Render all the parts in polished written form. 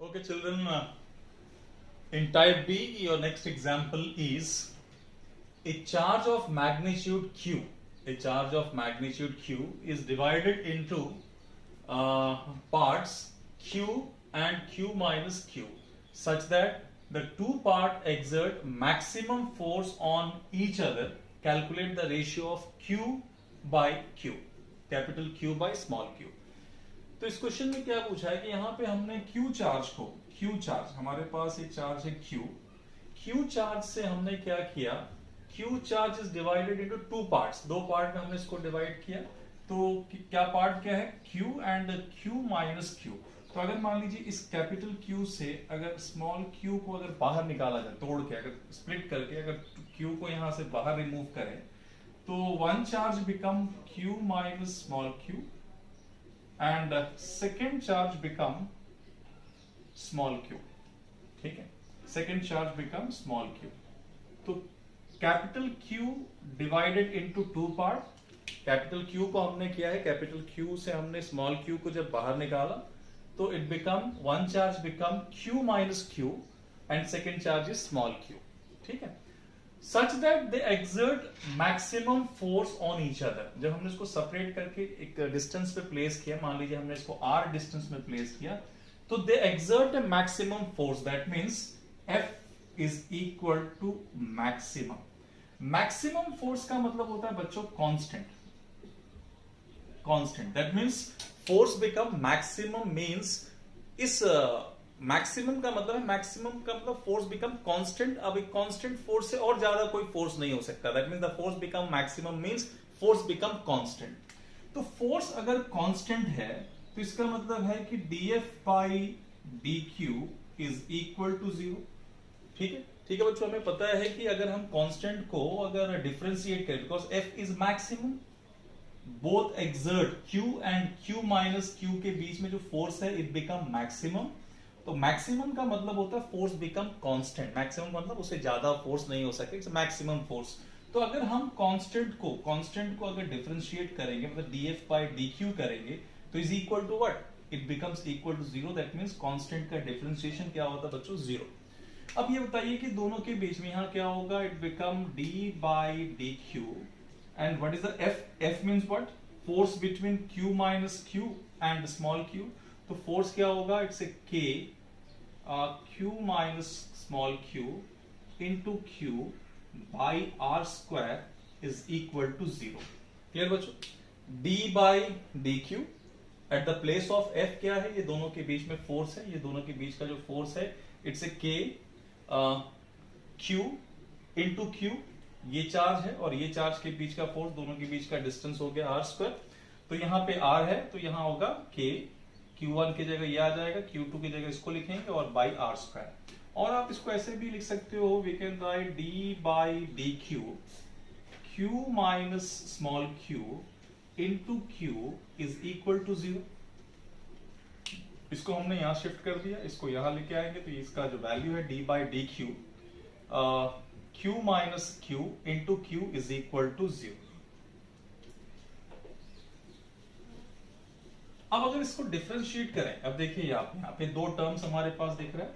Okay, children, in type B, your next example is a charge of magnitude Q. A charge of magnitude Q is divided into parts Q and Q minus Q, such that the two parts exert maximum force on each other. Calculate the ratio of Q by Q, capital Q by small q. तो इस question में क्या पूछा है कि यहाँ पे हमने Q चार्ज को, Q चार्ज हमारे पास एक चार्ज है Q चार्ज से हमने क्या किया, Q charge is divided into two parts, दो पार्ट में हमने इसको डिवाइड किया। तो क्या पार्ट क्या है, Q and Q minus Q। तो अगर मान लीजिए इस कैपिटल Q से अगर स्मॉल q को अगर बाहर निकाला जाए, तोड़ के अगर स्प्लिट करके अगर Q को यहां से बाहर रिमूव करें तो one charge become Q minus small q and second charge become small q। ठीक है, second charge become small q। तो capital Q divided into two part, capital Q को हमने किया है, कैपिटल Q से हमने स्मॉल q को जब बाहर निकाला तो it become one charge become Q minus Q and second charge is small q। ठीक है, such that they exert maximum force on each other। जब हमने इसको सेपरेट करके एक डिस्टेंस पे प्लेस किया, मान लीजिए हमने इसको r डिस्टेंस में प्लेस किया, तो they exert a maximum force, that means F is equal to maximum। maximum force का मतलब होता है बच्चों constant, that means force become maximum means इस मैक्सिमम का मतलब है, मैक्सिमम का मतलब फोर्स बिकम कांस्टेंट। अब एक कांस्टेंट फोर्स से और ज्यादा कोई फोर्स नहीं हो सकता, that means the force become maximum means force become constant. तो फोर्स अगर कांस्टेंट है तो इसका मतलब है कि dF by dq is equal to 0। ठीक है बच्चों, हमें पता है कि अगर हम कांस्टेंट को अगर डिफरेंशिएट करें, because F is maximum, both exert Q and Q minus Q के बीच में जो फोर्स है इट बिकम मैक्सिमम। तो मैक्सिमम का मतलब होता है फोर्स बिकम कांस्टेंट, मैक्सिमम मतलब उससे ज्यादा फोर्स नहीं हो सकता, इट्स मैक्सिमम फोर्स। तो अगर हम कांस्टेंट को अगर डिफरेंशिएट करेंगे, मतलब dF बाय dq करेंगे तो is equal to what, it becomes equal to 0। That means constant का डिफरेंशिएशन क्या होता है बच्चों, 0। अब ये बताइए कि दोनों के बीच में यहां क्या होगा, it become d by dq and what is the f means what, force between q minus q and small q। तो फोर्स क्या होगा, it's a k q minus small q into q by r square is equal to 0। Clear बच्चों, d by d q at the place of f क्या है, ये दोनों के बीच में फोर्स है, ये दोनों के बीच का जो फोर्स है it's a k q into q, ये चार्ज है और ये चार्ज के बीच का फोर्स, दोनों के बीच का डिस्टेंस हो गया आर स्क्वायर। तो यहाँ पे r है तो यहाँ होगा k, Q1 की जगह ये आ जाएगा, Q2 की जगह इसको लिखेंगे और बाई आर स्क्वायर। और आप इसको ऐसे भी लिख सकते हो, we can write d by d q Q minus small q into Q is equal to 0। इसको हमने यहां शिफ्ट कर दिया, इसको यहां लेके आएंगे तो इसका जो वैल्यू है d by d q Q minus Q into Q is equal to 0। अब अगर इसको डिफरेंशिएट करें, अब देखिए यहाँ पे दो टर्म्स हमारे पास दिख रहा है,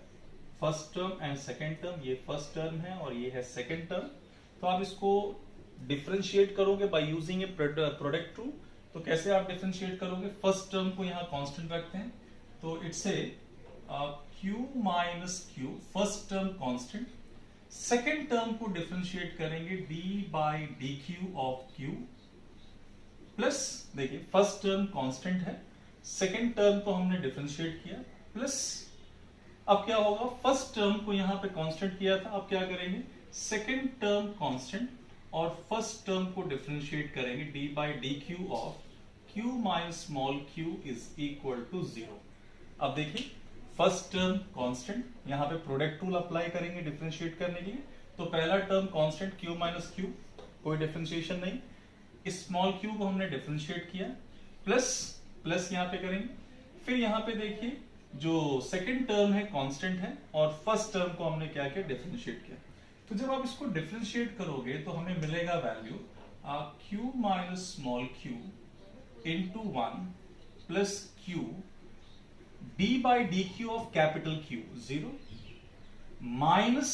first term and second term. ये फर्स्ट टर्म है और ये है सेकंड टर्म। तो आप इसको डिफरेंशिएट करोगे by using A product rule. तो कैसे आप डिफरेंशिएट करोगे, फर्स्ट टर्म को यहाँ कांस्टेंट रखते हैं तो it's a q minus q, first term constant. Second term को डिफरेंशिएट करेंगे d by d q of q plus, देखिए फर्स्ट टर्म कांस्टेंट है, सेकेंड टर्म को हमने डिफरेंशिएट किया प्लस, अब क्या होगा, फर्स्ट टर्म को यहां पे कांस्टेंट किया था, अब क्या करेंगे, सेकेंड टर्म कांस्टेंट और फर्स्ट टर्म को डिफरेंशिएट करेंगे d by d q of q minus small q is equal to 0। अब देखिए फर्स्ट टर्म कांस्टेंट, यहां पे प्रोडक्ट रूल अप्लाई करेंगे डिफरेंशिएट करने के लिए। तो पहला term constant q minus q, कोई डिफरेंशिएशन नहीं, इस स्मॉल q को हमने डिफरेंशिएट किया प्लस यहां पे करेंगे। फिर यहां पे देखिए जो सेकंड टर्म है कांस्टेंट है और फर्स्ट टर्म को हमने क्या किया, डिफरेंशिएट किया। तो जब आप इसको डिफरेंशिएट करोगे तो हमें मिलेगा value q minus small q into 1 plus q d by dq of capital Q 0 minus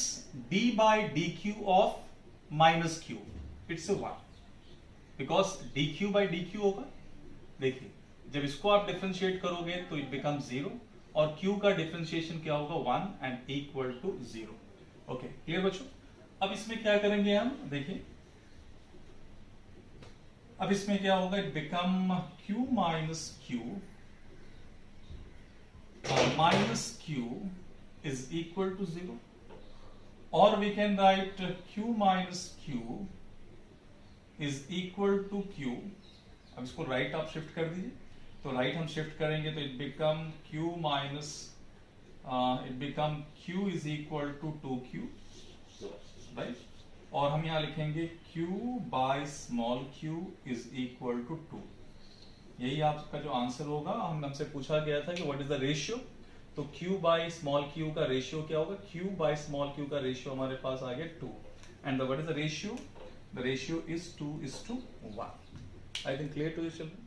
d by dq of minus q, it's 1 because dq by dq होगा। देखिए जब इसको आप डिफरेंशिएट करोगे तो इट बिकम 0 और q का डिफरेंशिएशन क्या होगा 1 and equal to 0। Okay clear बच्चों। अब इसमें क्या करेंगे हम, देखिए अब इसमें क्या होगा, it become q minus q minus q is equal to 0, or we can write q minus q is equal to q। अब इसको राइट आप शिफ्ट कर दीजिए, तो राइट हम शिफ्ट करेंगे तो it become q minus it become q is equal to 2q, right. और हम यहां लिखेंगे q by small q is equal to 2। यही आपका जो आंसर होगा। हमसे पूछा गया था कि व्हाट इज द रेशियो, तो q बाय स्मॉल q का रेशियो क्या होगा, q बाय स्मॉल q का रेशियो हमारे पास आ गया 2 and what is the ratio, the ratio is 2:1। I think clear to this children.